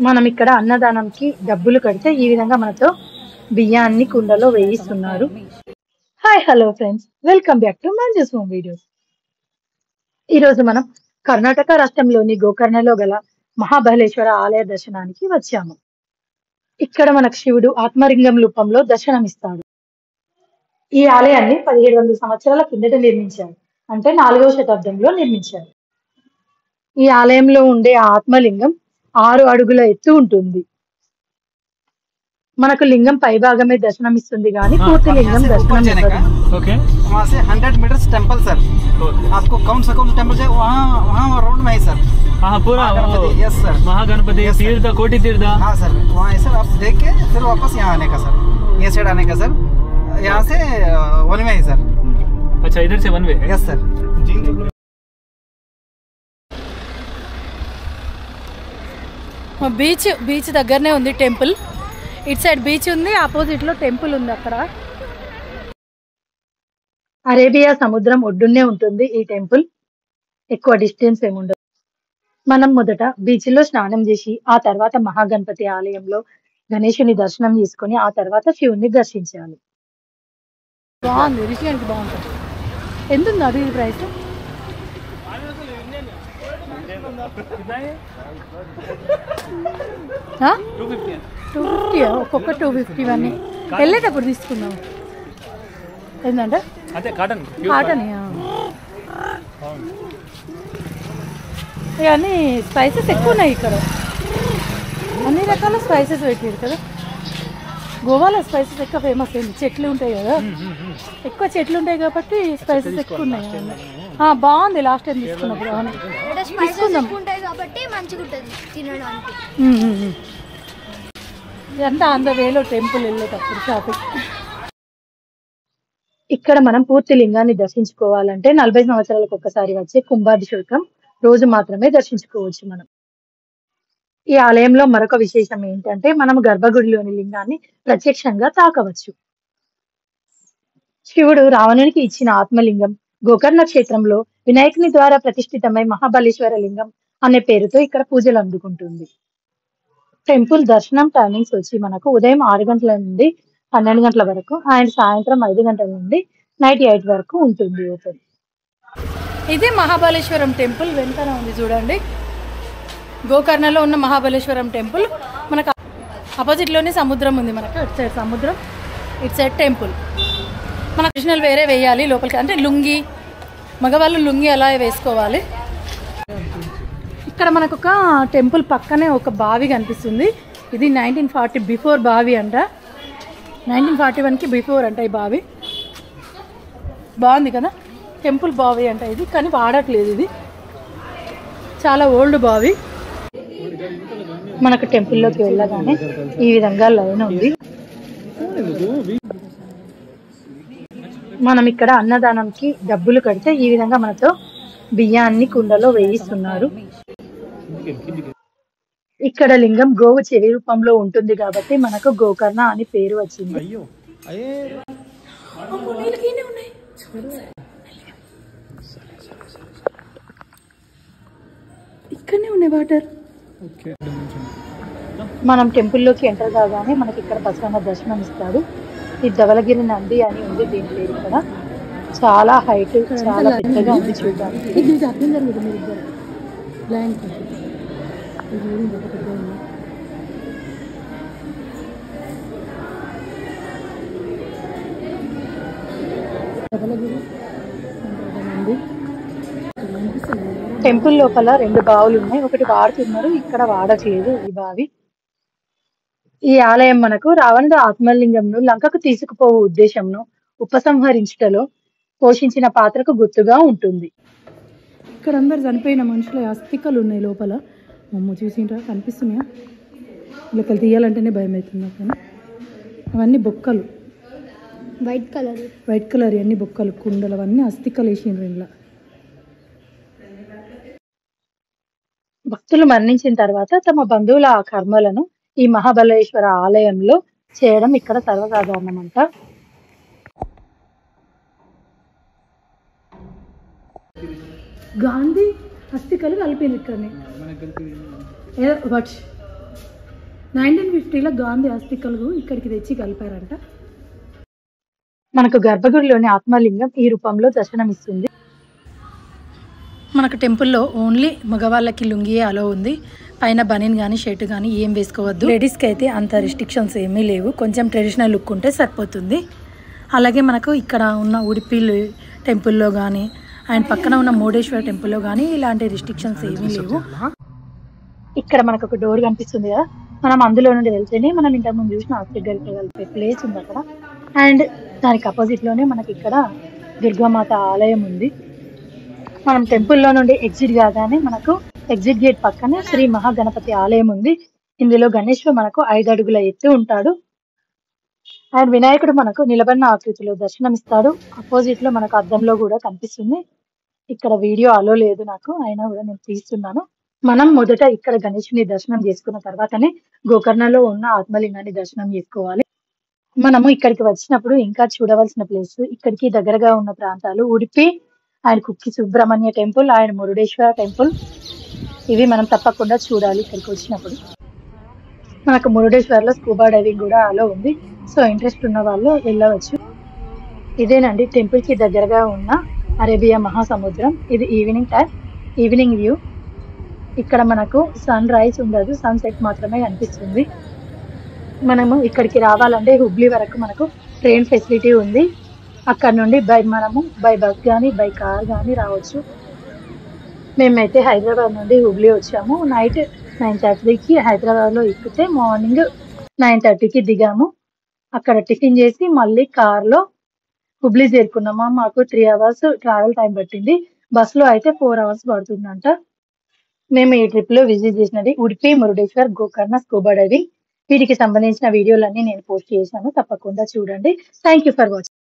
మనం ఇక్కడ అన్నదానంకి డబ్బులు కడితే ఈ విధంగా మనతో బియ్యాన్ని కుండలో వేయిస్తున్నారు. Hi hello friends, welcome back to మంజూస్ హోమ్ వీడియోస్. ఈ రోజు మనం కర్ణాటక రాష్ట్రంలోని గోకర్ణలో గల మహాబలేశ్వర ఆలయ దర్శనానికి వచ్చాము. ఇక్కడ మనకు శివుడు ఆత్మలింగం రూపంలో దర్శనమిస్తాడు. ఈ ఆలయాన్ని 1700 సంవత్సరాల కిందట నిర్మించారు, అంటే 4వ శతాబ్దంలో నిర్మించారు. ఈ ఆలయంలో ఉండే ఆత్మలింగం 6 అడుగుల ఎత్తు ఉంటుంది. మనకు లింగం పై భాగమే దర్శనమిస్తుంది కానీ పూర్తి లింగం దర్శనం ओके वहाँ से 100 मीटर्स टेंपल सर. आपको कौन सा टेंपल है वहाँ रोड में है सर. हाँ पूरा यस सर. महागणपति तीर्थ कोटि तीर्थ. हाँ सर वहाँ है सर. आप देख के फिर वापस यहाँ आने का सर, ये साइड आने का सर. यहाँ से वन वे है सर. अच्छा इधर से one way. Yes sir. Beach దగ్గరనే ఉంది టెంపుల్. ఇటు సైడ్ బీచ్ ఉంది, ఆపోజిట్ లో టెంపుల్ ఉంది. అక్కడ అరేబియా సముద్రం ఒడ్డునే ఉంటుంది ఈ టెంపుల్, ఎక్కువ డిస్టెన్స్ ఏముండదు. మనం మొదట బీచ్ లో స్నానం చేసి ఆ తర్వాత మహాగణపతి ఆలయంలో గణేశుని దర్శనం చేసుకుని ఆ తర్వాత శివుని దర్శించాలి. బాగుంది, రిషియానికి బాగుంటుంది. ఎంత ఉంది అది ప్రైస్? 250 ఒక్కొక్క 250. ఇవన్నీ వెళ్ళేటప్పుడు తీసుకుందాం. ఏంటంటే కాటన్ ఇవన్నీ స్పైసెస్ ఎక్కువ ఉన్నాయి ఇక్కడ, అన్ని రకాల స్పైసెస్ పెట్టారు కదా. గోవాలో స్పైసెస్ ఎక్కువ ఫేమస్ అయింది, చెట్లు ఉంటాయి కదా, ఎక్కువ చెట్లు ఉంటాయి కాబట్టి స్పైసెస్ ఎక్కువ ఉన్నాయి. బాగుంది, లాస్ట్ టైం తీసుకున్నప్పుడు తీసుకుందాం. ఇదంతా ఆంధ్ర వేలో టెంపుల్ వెళ్ళేటప్పుడు షాపింగ్. ఇక్కడ మనం పూర్తి లింగాన్ని దర్శించుకోవాలంటే 40 సంవత్సరాలకు ఒక్కసారి వచ్చే కుంభాభిషేకం రోజు మాత్రమే దర్శించుకోవచ్చు మనం. ఈ ఆలయంలో మరొక విశేషం ఏంటంటే మనం గర్భగుడిలోని లింగాన్ని ప్రత్యక్షంగా తాకవచ్చు. శివుడు రావణునికి ఇచ్చిన ఆత్మలింగం గోకర్ణ క్షేత్రంలో వినాయకుని ద్వారా ప్రతిష్ఠితమై మహాబలేశ్వర లింగం అనే పేరుతో ఇక్కడ పూజలు అందుకుంటుంది. టెంపుల్ దర్శనం టైమింగ్స్ వచ్చి మనకు ఉదయం 6 గంటల నుండి 12 గంటల వరకు అండ్ సాయంత్రం 5 గంటల నుండి నైట్ 8 వరకు ఉంటుంది ఓపెన్. ఇది మహాబలేశ్వరం టెంపుల్ వెంటనే ఉంది చూడండి. గోకర్ణలో ఉన్న మహాబలేశ్వరం టెంపుల్. మనకు ఆపోజిట్ లోనే సముద్రం ఉంది. మనకు ఇటు సైడ్ సముద్రం, ఇటు సైడ్ టెంపుల్. మన ట్రెడిషనల్ వేరే వేయాలి లోపలికి, అంటే లుంగి, మగవాళ్ళు లుంగి అలా వేసుకోవాలి. ఇక్కడ మనకు ఒక టెంపుల్ పక్కనే ఒక బావి కనిపిస్తుంది. ఇది 1940 బిఫోర్ బావి అంట, 1941కి బిఫోర్ అంట ఈ బావి. బాగుంది కదా, టెంపుల్ బావి అంట ఇది, కానీ వాడట్లేదు. ఇది చాలా ఓల్డ్ బావి. మనకు టెంపుల్లోకి వెళ్ళగానే ఈ విధంగా లైన్ ఉంది. మనం ఇక్కడ అన్నదానంకి డబ్బులు కడితే ఈ విధంగా మనతో బియ్యాన్ని కుండలో వేయిస్తున్నారు. ఇక్కడ లింగం గోవు చెవి రూపంలో ఉంటుంది కాబట్టి మనకు గోకర్ణ అని పేరు వచ్చింది. ఇక్కడనే ఉన్నాయి వాటర్. మనం టెంపుల్లోకి ఎంటర్ కాగానే మనకి ఇక్కడ బసవన్న దర్శనం ఇస్తాడు. ఈ ధవలగిరి నంది అని ఉంది దీని పేరు. ఇక్కడ చాలా హైట్, చాలా పెద్దగా ఉంది చూడడానికి. టెంపుల్ లోపల 2 బావులు ఉన్నాయి, ఒకటి వాడుతున్నారు, ఇక్కడ వాడట్లేదు ఈ బావి. ఈ ఆలయం మనకు రావణుడు ఆత్మలింగంను లంకకు తీసుకుపోవు ఉద్దేశంను ఉపసంహరించుటలో పోషించిన పాత్రకు గుర్తుగా ఉంటుంది. ఇక్కడ అందరు చనిపోయిన మనుషుల అస్థికలు ఉన్నాయి లోపల. అమ్మ చూసిండ్రా, కనిపిస్తున్నాయా? లోపల తీయాలంటేనే భయం అవుతుంది నాకు. అవన్నీ బొక్కలు, వైట్ కలర్ అన్ని బొక్కలు, కుండలు, అవన్నీ అస్థికలు వేసిండ్రు ఇలా. భక్తులు మరణించిన తర్వాత తమ బంధువుల ఆ కర్మలను ఈ మహాబలేశ్వర ఆలయంలో చేయడం ఇక్కడ సర్వసాధారణమంట. గాంధీ అస్థికలు కలిపింది ఇక్కడనే బట్ 1950లో గాంధీ అస్థికలు ఇక్కడికి తెచ్చి కలిపారంట. మనకు గర్భగుడిలోని ఆత్మలింగం ఈ రూపంలో దర్శనమిస్తుంది. మనకు టెంపుల్లో ఓన్లీ మగవాళ్ళకి లుంగియే అలో ఉంది. పైన బనీన్ కానీ షర్ట్ కానీ ఏం వేసుకోవద్దు. లేడీస్కి అయితే అంత రిస్ట్రిక్షన్స్ ఏమీ లేవు. కొంచెం ట్రెడిషనల్ లుక్ ఉంటే సరిపోతుంది. అలాగే మనకు ఇక్కడ ఉన్న ఉడిపి టెంపుల్లో కానీ అండ్ పక్కన ఉన్న మురుడేశ్వర టెంపుల్లో కానీ ఇలాంటి రిస్ట్రిక్షన్స్ ఏమీ లేవు. ఇక్కడ మనకు ఒక డోర్ కనిపిస్తుంది కదా, మనం అందులో నుండి వెళ్తేనే మనం ఇంతకుముందు చూసిన ఆస్ట్రేలియాకి కలిపే ప్లేస్ ఉంది అక్కడ. అండ్ దానికి అపోజిట్లోనే మనకి ఇక్కడ దుర్గామాత ఆలయం ఉంది. మనం టెంపుల్లో నుండి ఎగ్జిట్ కాగానే మనకు ఎగ్జిట్ గేట్ పక్కనే శ్రీ మహాగణపతి ఆలయం ఉంది. ఇందులో గణేశ్వరు మనకు 5 అడుగుల ఎత్తు ఉంటాడు. అండ్ వినాయకుడు మనకు నిలబడిన ఆకృతిలో దర్శనమిస్తాడు. అపోజిట్ లో మనకు అద్దంలో కూడా కనిపిస్తుంది. ఇక్కడ వీడియో అలో లేదు నాకు, అయినా కూడా నేను తీస్తున్నాను. మనం మొదట ఇక్కడ గణేశుని దర్శనం చేసుకున్న తర్వాతనే గోకర్ణలో ఉన్న ఆత్మలింగాన్ని దర్శనం చేసుకోవాలి. మనము ఇక్కడికి వచ్చినప్పుడు ఇంకా చూడవలసిన ప్లేస్, ఇక్కడికి దగ్గరగా ఉన్న ప్రాంతాలు Udupi and Kukke Subramanya temple and Murudeshwara temple. ఇవి మనం తప్పకుండా చూడాలి ఇక్కడికి వచ్చినప్పుడు. మనకు మురుడేశ్వర్లో స్కూబా డైవింగ్ కూడా అలో ఉంది. సో ఇంట్రెస్ట్ ఉన్న వాళ్ళు వెళ్ళవచ్చు. ఇదేనండి టెంపుల్ కి దగ్గరగా ఉన్న అరేబియా మహాసముద్రం. ఇది ఈవినింగ్ టైం, ఈవినింగ్ వ్యూ. ఇక్కడ మనకు సన్ రైజ్ ఉండదు, సన్సెట్ మాత్రమే కనిపిస్తుంది. మనము ఇక్కడికి రావాలంటే హుబ్లీ వరకు మనకు ట్రైన్ ఫెసిలిటీ ఉంది. అక్కడ నుండి మనము బై బస్ కానీ బై కార్ కానీ రావచ్చు. మేమైతే హైదరాబాద్ నుండి హుబ్లీ వచ్చాము. నైట్ 9:30కి హైదరాబాద్లో ఎక్కితే మార్నింగ్ 9:30కి దిగాము. అక్కడ టిఫిన్ చేసి మళ్ళీ కార్లో హుబ్లీ చేరుకున్నాము. మాకు 3 hours ట్రావెల్ టైం పట్టింది. బస్సులో అయితే 4 hours పడుతుందంట. మేము ఈ ట్రిప్లో విజిట్ చేసినది ఉడిపి, మురుడేశ్వర్, గోకర్ణ, స్కూబా డైవింగ్. వీటికి సంబంధించిన వీడియోలన్నీ నేను పోస్ట్ చేశాను, తప్పకుండా చూడండి. Thank you for watching.